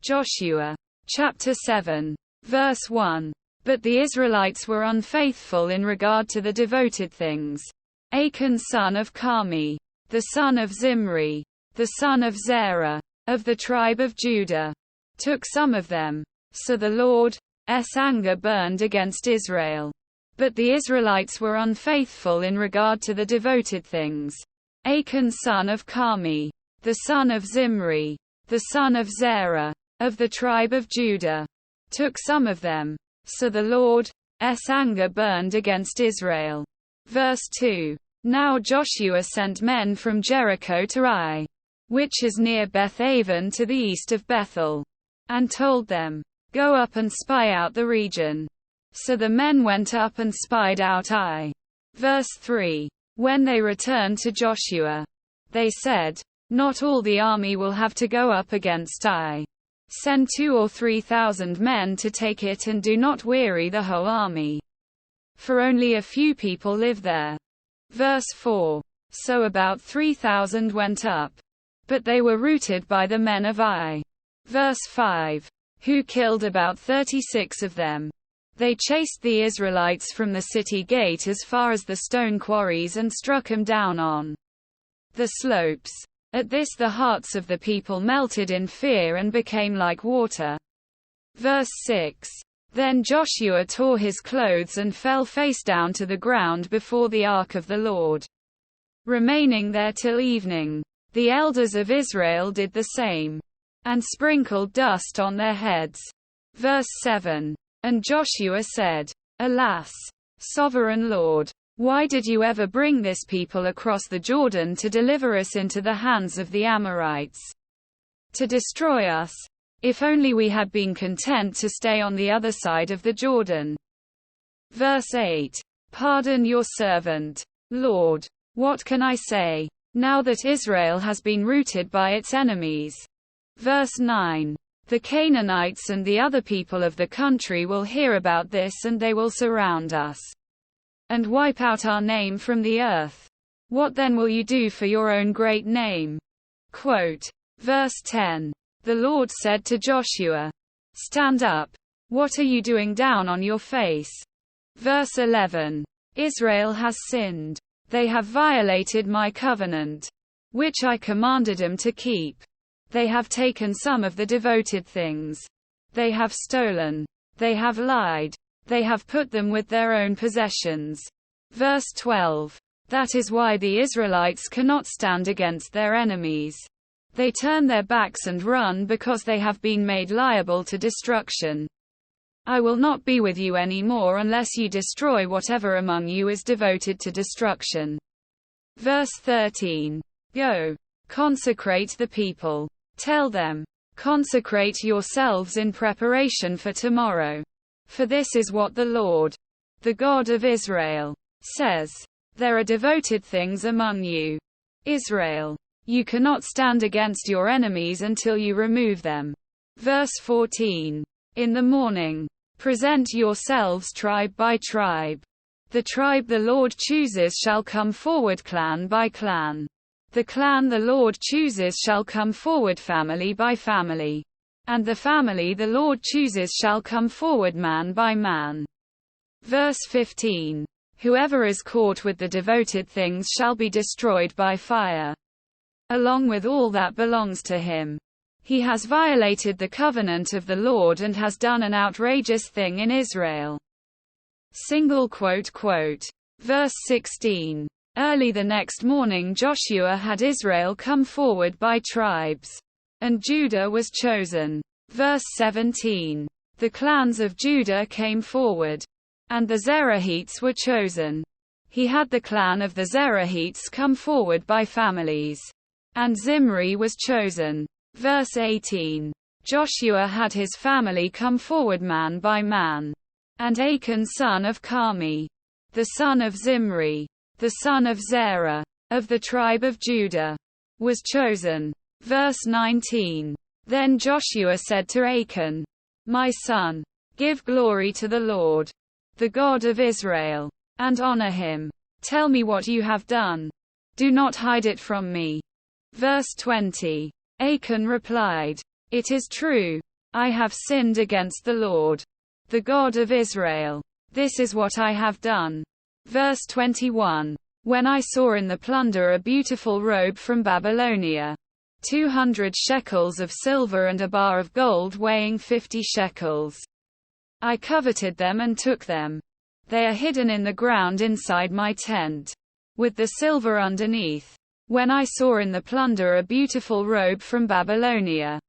Joshua. Chapter 7. Verse 1. But the Israelites were unfaithful in regard to the devoted things. Achan son of Carmi, the son of Zimri, the son of Zerah, of the tribe of Judah, took some of them. So the Lord's anger burned against Israel. But the Israelites were unfaithful in regard to the devoted things. Achan son of Carmi, the son of Zimri, the son of Zerah, of the tribe of Judah, took some of them. So the Lord's anger burned against Israel. Verse 2. Now Joshua sent men from Jericho to Ai, which is near Beth-aven to the east of Bethel, and told them, Go up and spy out the region. So the men went up and spied out Ai. Verse 3. When they returned to Joshua, they said, Not all the army will have to go up against Ai. Send 2,000 or 3,000 men to take it, and do not weary the whole army. For only a few people live there. Verse 4. So about 3,000 went up. But they were routed by the men of Ai. Verse 5. Who killed about 36 of them. They chased the Israelites from the city gate as far as the stone quarries and struck them down on the slopes. At this the hearts of the people melted in fear and became like water. Verse 6. Then Joshua tore his clothes and fell face down to the ground before the ark of the Lord, remaining there till evening. The elders of Israel did the same, and sprinkled dust on their heads. Verse 7. And Joshua said, Alas, sovereign Lord, why did you ever bring this people across the Jordan to deliver us into the hands of the Amorites, to destroy us? If only we had been content to stay on the other side of the Jordan. Verse 8. Pardon your servant, Lord. What can I say, now that Israel has been routed by its enemies? Verse 9. The Canaanites and the other people of the country will hear about this, and they will surround us and wipe out our name from the earth. What then will you do for your own great name? Quote. Verse 10. The Lord said to Joshua, Stand up. What are you doing down on your face? Verse 11. Israel has sinned. They have violated my covenant, which I commanded them to keep. They have taken some of the devoted things. They have stolen. They have lied. They have put them with their own possessions. Verse 12. That is why the Israelites cannot stand against their enemies. They turn their backs and run because they have been made liable to destruction. I will not be with you any more unless you destroy whatever among you is devoted to destruction. Verse 13. Go. Consecrate the people. Tell them, Consecrate yourselves in preparation for tomorrow. For this is what the Lord, the God of Israel, says. There are devoted things among you, Israel. You cannot stand against your enemies until you remove them. Verse 14. In the morning, present yourselves tribe by tribe. The tribe the Lord chooses shall come forward clan by clan. The clan the Lord chooses shall come forward family by family. And the family the Lord chooses shall come forward man by man. Verse 15. Whoever is caught with the devoted things shall be destroyed by fire, along with all that belongs to him. He has violated the covenant of the Lord and has done an outrageous thing in Israel. Verse 16. Early the next morning Joshua had Israel come forward by tribes, and Judah was chosen. Verse 17. The clans of Judah came forward, and the Zerahites were chosen. He had the clan of the Zerahites come forward by families, and Zimri was chosen. Verse 18. Joshua had his family come forward man by man, and Achan son of Carmi, the son of Zimri, the son of Zerah, of the tribe of Judah, was chosen. Verse 19. Then Joshua said to Achan, My son, give glory to the Lord, the God of Israel, and honor him. Tell me what you have done. Do not hide it from me. Verse 20. Achan replied, It is true, I have sinned against the Lord, the God of Israel. This is what I have done. Verse 21. When I saw in the plunder a beautiful robe from Babylonia, 200 shekels of silver and a bar of gold weighing 50 shekels. I coveted them and took them. They are hidden in the ground inside my tent, with the silver underneath. When I saw in the plunder a beautiful robe from Babylonia,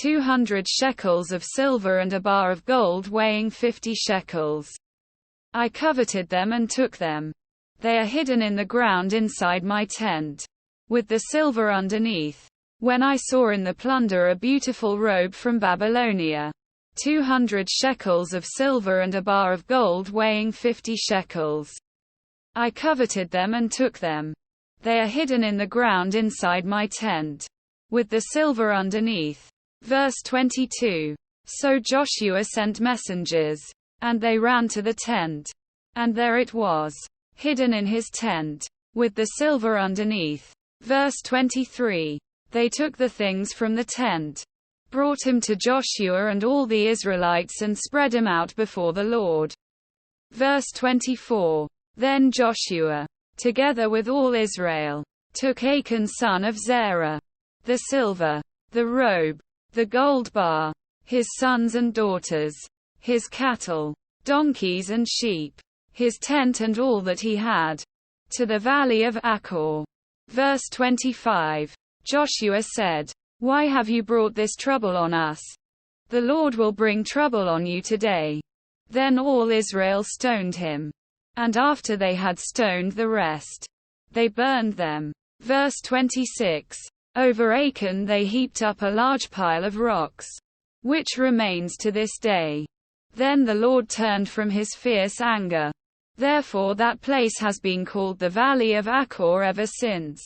200 shekels of silver and a bar of gold weighing 50 shekels. I coveted them and took them. They are hidden in the ground inside my tent, with the silver underneath. When I saw in the plunder a beautiful robe from Babylonia, 200 shekels of silver and a bar of gold weighing 50 shekels. I coveted them and took them. They are hidden in the ground inside my tent, with the silver underneath. Verse 22. So Joshua sent messengers, and they ran to the tent. And there it was, hidden in his tent, with the silver underneath. Verse 23. They took the things from the tent, brought him to Joshua and all the Israelites and spread him out before the Lord. Verse 24. Then Joshua, together with all Israel, took Achan son of Zerah, the silver, the robe, the gold bar, his sons and daughters, his cattle, donkeys and sheep, his tent and all that he had, to the valley of Achor. Verse 25. Joshua said, Why have you brought this trouble on us? The Lord will bring trouble on you today. Then all Israel stoned him. And after they had stoned the rest, they burned them. Verse 26. Over Achan they heaped up a large pile of rocks, which remains to this day. Then the Lord turned from his fierce anger. Therefore that place has been called the Valley of Achor ever since.